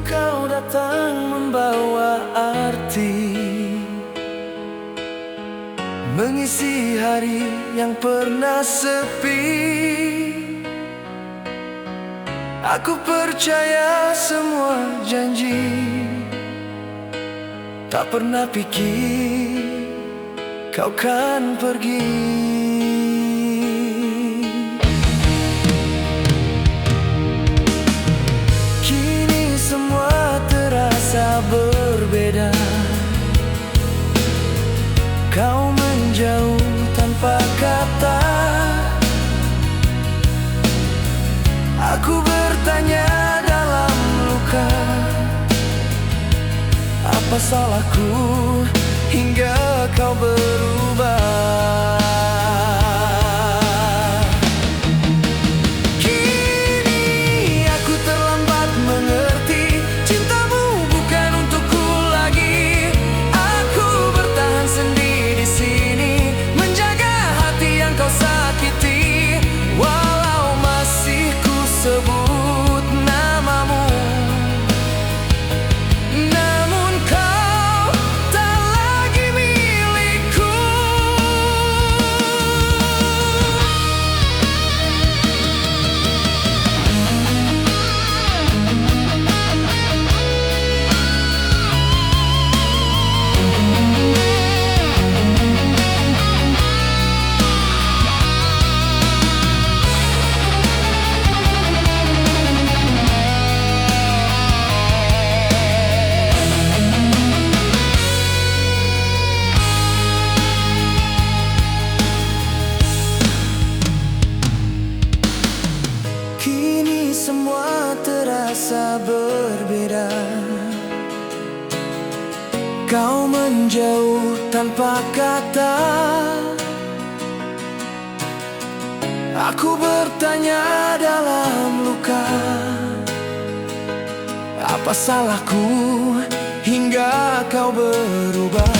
kau datang membawa arti, mengisi hari yang pernah sepi. Aku percaya semua janji, tak pernah pikir kau kan pergi. Kini semua terasa berbeda. Kau menjauh tanpa kata. Aku bertanya dalam luka, apa salahku hingga kau berubah? Kini aku terlambat mengerti, cintamu bukan untukku lagi. Aku bertahan sendiri di sini, menjaga hati yang kau sakiti. Walau masih ku sebut namamu, namun kau tak lagi milikku. Kini semua terasa berbeda. Kau menjauh tanpa kata. Aku bertanya dalam luka, apa salahku hingga kau berubah?